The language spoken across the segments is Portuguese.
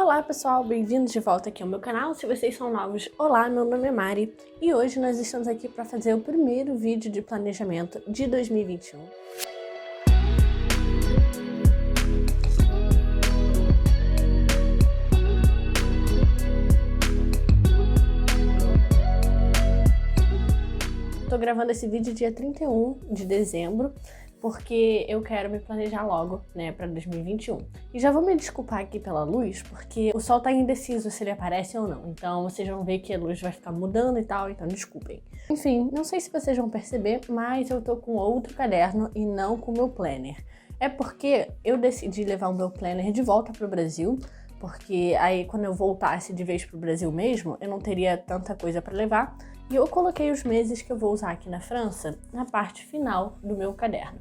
Olá pessoal, bem-vindos de volta aqui ao meu canal. Se vocês são novos, olá, meu nome é Mari e hoje nós estamos aqui para fazer o primeiro vídeo de planejamento de 2021. Tô gravando esse vídeo dia 31 de dezembro, porque eu quero me planejar logo, né, para 2021. E já vou me desculpar aqui pela luz, porque o sol tá indeciso se ele aparece ou não. Então vocês vão ver que a luz vai ficar mudando e tal, então desculpem. Enfim, não sei se vocês vão perceber, mas eu tô com outro caderno e não com o meu planner. É porque eu decidi levar o meu planner de volta pro Brasil, porque aí quando eu voltasse de vez pro Brasil mesmo, eu não teria tanta coisa para levar. E eu coloquei os meses que eu vou usar aqui na França na parte final do meu caderno.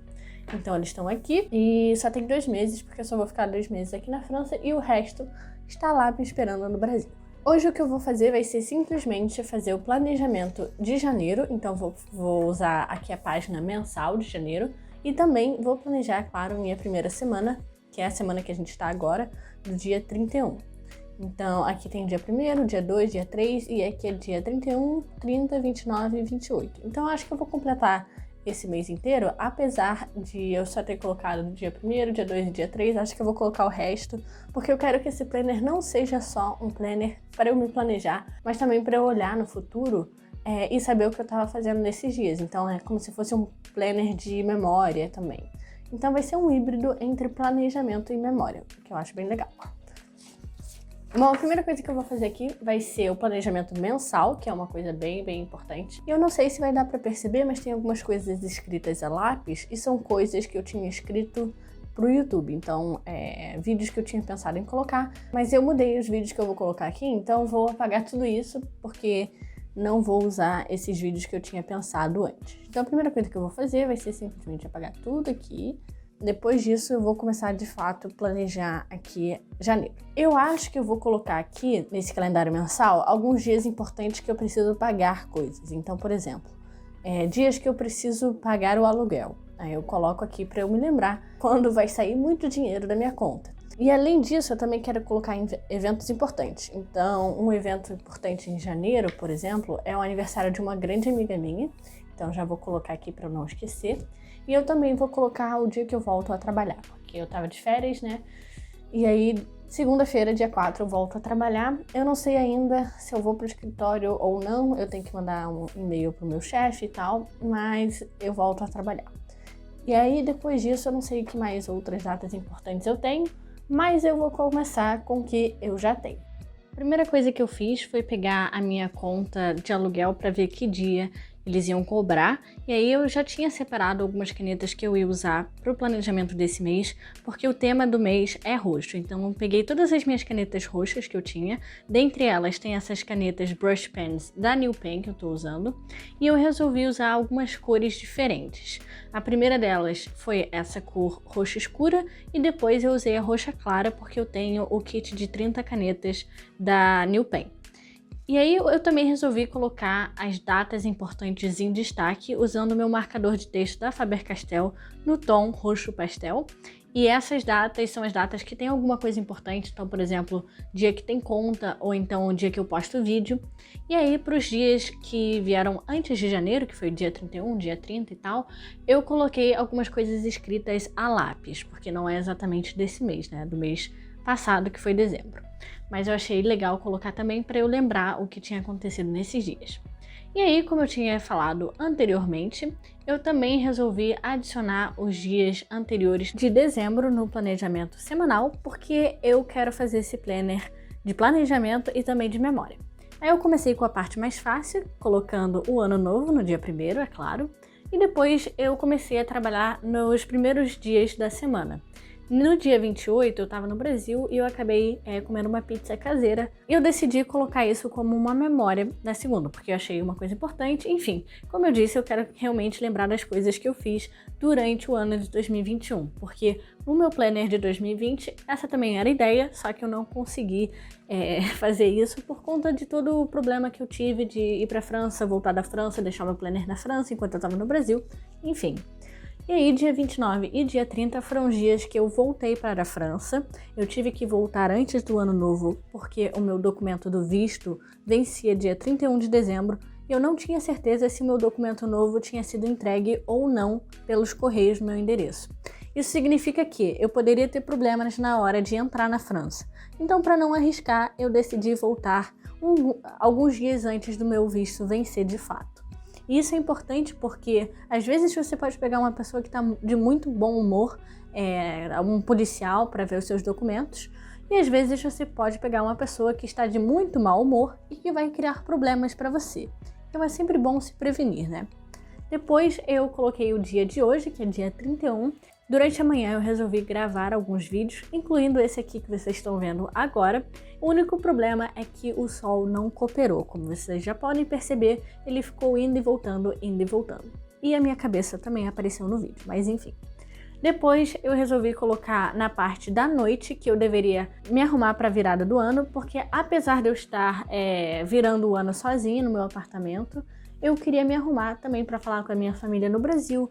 Então eles estão aqui e só tem 2 meses, porque eu só vou ficar 2 meses aqui na França e o resto está lá me esperando no Brasil. Hoje o que eu vou fazer vai ser simplesmente fazer o planejamento de janeiro, então vou usar aqui a página mensal de janeiro e também vou planejar, claro, minha primeira semana, que é a semana que a gente está agora, do dia 31. Então, aqui tem dia 1º, dia 2, dia 3 e aqui é dia 31, 30, 29 e 28. Então, eu acho que eu vou completar esse mês inteiro, apesar de eu só ter colocado no dia 1º, dia 2 e dia 3, acho que eu vou colocar o resto, porque eu quero que esse planner não seja só um planner para eu me planejar, mas também para eu olhar no futuro e saber o que eu estava fazendo nesses dias. Então, é como se fosse um planner de memória também. Então, vai ser um híbrido entre planejamento e memória, que eu acho bem legal. Bom, a primeira coisa que eu vou fazer aqui vai ser o planejamento mensal, que é uma coisa bem importante. E eu não sei se vai dar pra perceber, mas tem algumas coisas escritas a lápis e são coisas que eu tinha escrito pro YouTube. Então, vídeos que eu tinha pensado em colocar, mas eu mudei os vídeos que eu vou colocar aqui, então vou apagar tudo isso, porque não vou usar esses vídeos que eu tinha pensado antes. Então, a primeira coisa que eu vou fazer vai ser simplesmente apagar tudo aqui. Depois disso, eu vou começar, de fato, planejar aqui janeiro. Eu acho que eu vou colocar aqui, nesse calendário mensal, alguns dias importantes que eu preciso pagar coisas. Então, por exemplo, dias que eu preciso pagar o aluguel. Aí eu coloco aqui para eu me lembrar quando vai sair muito dinheiro da minha conta. E além disso, eu também quero colocar eventos importantes. Então, um evento importante em janeiro, por exemplo, é o aniversário de uma grande amiga minha. Então, já vou colocar aqui para eu não esquecer. E eu também vou colocar o dia que eu volto a trabalhar, porque eu tava de férias, né? E aí, segunda-feira, dia 4, eu volto a trabalhar. Eu não sei ainda se eu vou pro escritório ou não, eu tenho que mandar um e-mail pro meu chefe e tal, mas eu volto a trabalhar. E aí, depois disso, eu não sei que mais outras datas importantes eu tenho, mas eu vou começar com o que eu já tenho. A primeira coisa que eu fiz foi pegar a minha conta de aluguel para ver que dia eles iam cobrar, e aí eu já tinha separado algumas canetas que eu ia usar para o planejamento desse mês, porque o tema do mês é roxo. Então eu peguei todas as minhas canetas roxas que eu tinha, dentre elas tem essas canetas Brush Pens da New Pen que eu estou usando, e eu resolvi usar algumas cores diferentes. A primeira delas foi essa cor roxa escura, e depois eu usei a roxa clara, porque eu tenho o kit de 30 canetas da New Pen. E aí eu também resolvi colocar as datas importantes em destaque usando o meu marcador de texto da Faber-Castell no tom roxo pastel. E essas datas são as datas que tem alguma coisa importante, então, por exemplo, dia que tem conta ou então o dia que eu posto vídeo. E aí, para os dias que vieram antes de janeiro, que foi dia 31, dia 30 e tal, eu coloquei algumas coisas escritas a lápis, porque não é exatamente desse mês, né, do mês passado, que foi dezembro. Mas eu achei legal colocar também para eu lembrar o que tinha acontecido nesses dias. E aí, como eu tinha falado anteriormente, eu também resolvi adicionar os dias anteriores de dezembro no planejamento semanal, porque eu quero fazer esse planner de planejamento e também de memória. Aí eu comecei com a parte mais fácil, colocando o ano novo no dia 1º, é claro, e depois eu comecei a trabalhar nos primeiros dias da semana. No dia 28, eu estava no Brasil e eu acabei comendo uma pizza caseira. E eu decidi colocar isso como uma memória da segunda, porque eu achei uma coisa importante. Enfim, como eu disse, eu quero realmente lembrar das coisas que eu fiz durante o ano de 2021. Porque no meu planner de 2020, essa também era a ideia, só que eu não consegui fazer isso por conta de todo o problema que eu tive de ir para a França, voltar da França, deixar meu planner na França enquanto eu estava no Brasil. Enfim. E aí, dia 29 e dia 30 foram os dias que eu voltei para a França. Eu tive que voltar antes do ano novo, porque o meu documento do visto vencia dia 31 de dezembro e eu não tinha certeza se o meu documento novo tinha sido entregue ou não pelos correios no meu endereço. Isso significa que eu poderia ter problemas na hora de entrar na França. Então, para não arriscar, eu decidi voltar alguns dias antes do meu visto vencer de fato. E isso é importante porque, às vezes, você pode pegar uma pessoa que está de muito bom humor, um policial para ver os seus documentos, e às vezes você pode pegar uma pessoa que está de muito mau humor e que vai criar problemas para você. Então é sempre bom se prevenir, né? Depois eu coloquei o dia de hoje, que é dia 31. Durante a manhã eu resolvi gravar alguns vídeos, incluindo esse aqui que vocês estão vendo agora. O único problema é que o sol não cooperou. Como vocês já podem perceber, ele ficou indo e voltando, indo e voltando. E a minha cabeça também apareceu no vídeo, mas enfim. Depois eu resolvi colocar na parte da noite que eu deveria me arrumar para a virada do ano, porque apesar de eu estar virando o ano sozinha no meu apartamento, eu queria me arrumar também para falar com a minha família no Brasil,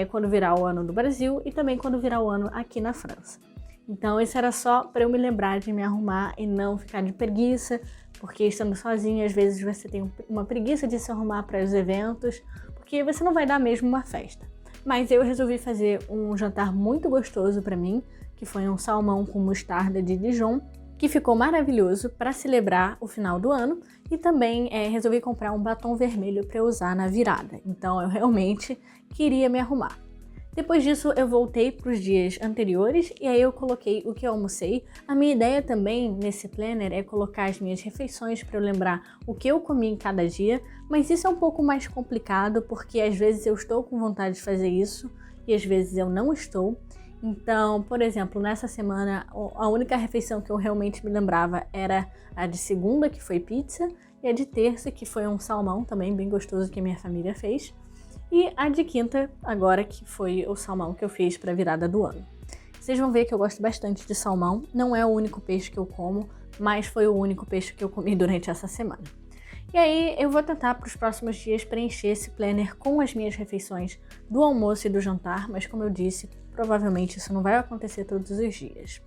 quando virar o ano no Brasil e também quando virar o ano aqui na França. Então isso era só para eu me lembrar de me arrumar e não ficar de preguiça, porque estando sozinha às vezes você tem uma preguiça de se arrumar para os eventos, porque você não vai dar mesmo uma festa. Mas eu resolvi fazer um jantar muito gostoso para mim, que foi um salmão com mostarda de Dijon, que ficou maravilhoso para celebrar o final do ano, e também resolvi comprar um batom vermelho para usar na virada. Então eu realmente queria me arrumar. Depois disso eu voltei para os dias anteriores e aí eu coloquei o que eu almocei. A minha ideia também nesse planner é colocar as minhas refeições para eu lembrar o que eu comi em cada dia, mas isso é um pouco mais complicado porque às vezes eu estou com vontade de fazer isso e às vezes eu não estou. Então, por exemplo, nessa semana a única refeição que eu realmente me lembrava era a de segunda, que foi pizza, e a de terça, que foi um salmão também bem gostoso que a minha família fez. E a de quinta, agora, que foi o salmão que eu fiz para a virada do ano. Vocês vão ver que eu gosto bastante de salmão. Não é o único peixe que eu como, mas foi o único peixe que eu comi durante essa semana. E aí eu vou tentar para os próximos dias preencher esse planner com as minhas refeições do almoço e do jantar, mas como eu disse, provavelmente isso não vai acontecer todos os dias.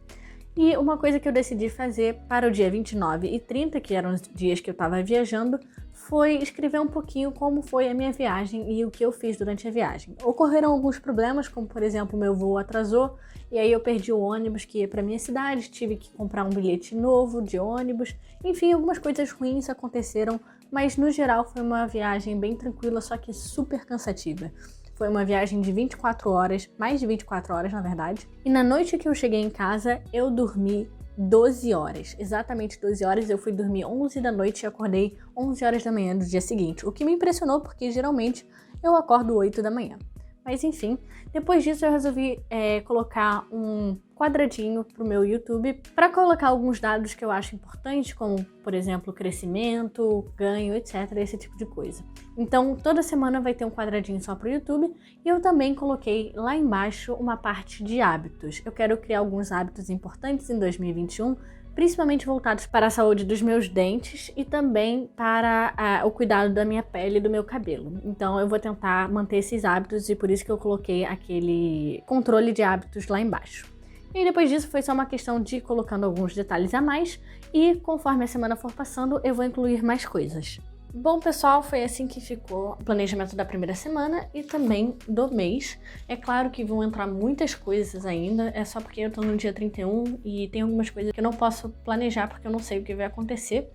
E uma coisa que eu decidi fazer para o dia 29 e 30, que eram os dias que eu estava viajando, foi escrever um pouquinho como foi a minha viagem e o que eu fiz durante a viagem. Ocorreram alguns problemas, como por exemplo, meu voo atrasou e aí eu perdi o ônibus que ia para minha cidade, tive que comprar um bilhete novo de ônibus. Enfim, algumas coisas ruins aconteceram, mas no geral foi uma viagem bem tranquila, só que super cansativa. Foi uma viagem de 24 horas, mais de 24 horas na verdade. E na noite que eu cheguei em casa, eu dormi 12 horas. Exatamente 12 horas. Eu fui dormir 11 da noite e acordei 11 horas da manhã do dia seguinte. O que me impressionou porque geralmente eu acordo 8 da manhã. Mas enfim, depois disso eu resolvi colocar um quadradinho pro meu YouTube para colocar alguns dados que eu acho importantes, como, por exemplo, crescimento, ganho, etc, esse tipo de coisa. Então, toda semana vai ter um quadradinho só pro YouTube e eu também coloquei lá embaixo uma parte de hábitos. Eu quero criar alguns hábitos importantes em 2021, principalmente voltados para a saúde dos meus dentes e também para o cuidado da minha pele e do meu cabelo. Então eu vou tentar manter esses hábitos e por isso que eu coloquei aquele controle de hábitos lá embaixo. E depois disso foi só uma questão de ir colocando alguns detalhes a mais e conforme a semana for passando eu vou incluir mais coisas. Bom, pessoal, foi assim que ficou o planejamento da primeira semana e também do mês. É claro que vão entrar muitas coisas ainda, é só porque eu tô no dia 31 e tem algumas coisas que eu não posso planejar porque eu não sei o que vai acontecer.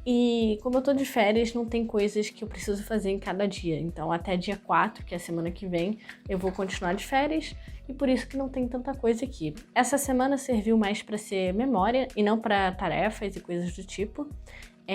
E como eu tô de férias, não tem coisas que eu preciso fazer em cada dia. Então até dia 4, que é a semana que vem, eu vou continuar de férias e por isso que não tem tanta coisa aqui. Essa semana serviu mais para ser memória e não para tarefas e coisas do tipo.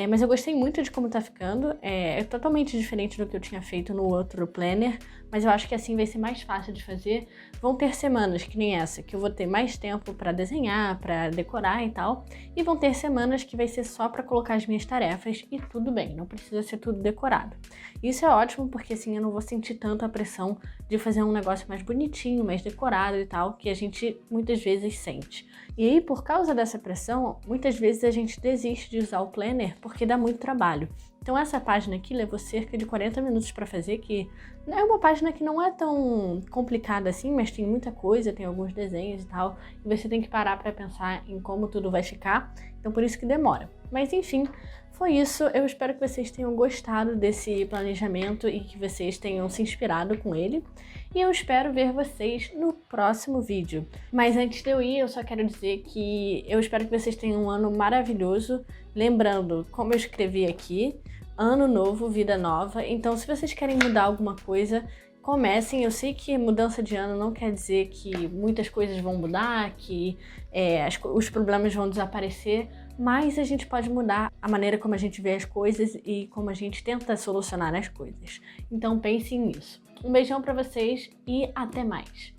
Mas eu gostei muito de como tá ficando, é totalmente diferente do que eu tinha feito no outro planner, mas eu acho que assim vai ser mais fácil de fazer. Vão ter semanas que nem essa, que eu vou ter mais tempo para desenhar, para decorar e tal, e vão ter semanas que vai ser só para colocar as minhas tarefas e tudo bem, não precisa ser tudo decorado. Isso é ótimo porque assim eu não vou sentir tanto a pressão de fazer um negócio mais bonitinho, mais decorado e tal, que a gente muitas vezes sente. E aí, por causa dessa pressão, muitas vezes a gente desiste de usar o planner porque dá muito trabalho. Então essa página aqui levou cerca de 40 minutos para fazer, que é uma página que não é tão complicada assim, mas tem muita coisa, tem alguns desenhos e tal, e você tem que parar para pensar em como tudo vai ficar, então por isso que demora. Mas enfim, foi isso. Eu espero que vocês tenham gostado desse planejamento e que vocês tenham se inspirado com ele. E eu espero ver vocês no próximo vídeo. Mas antes de eu ir, eu só quero dizer que eu espero que vocês tenham um ano maravilhoso. Lembrando, como eu escrevi aqui, ano novo, vida nova. Então, se vocês querem mudar alguma coisa, comecem. Eu sei que mudança de ano não quer dizer que muitas coisas vão mudar, que os problemas vão desaparecer, mas a gente pode mudar a maneira como a gente vê as coisas e como a gente tenta solucionar as coisas. Então pensem nisso. Um beijão pra vocês e até mais!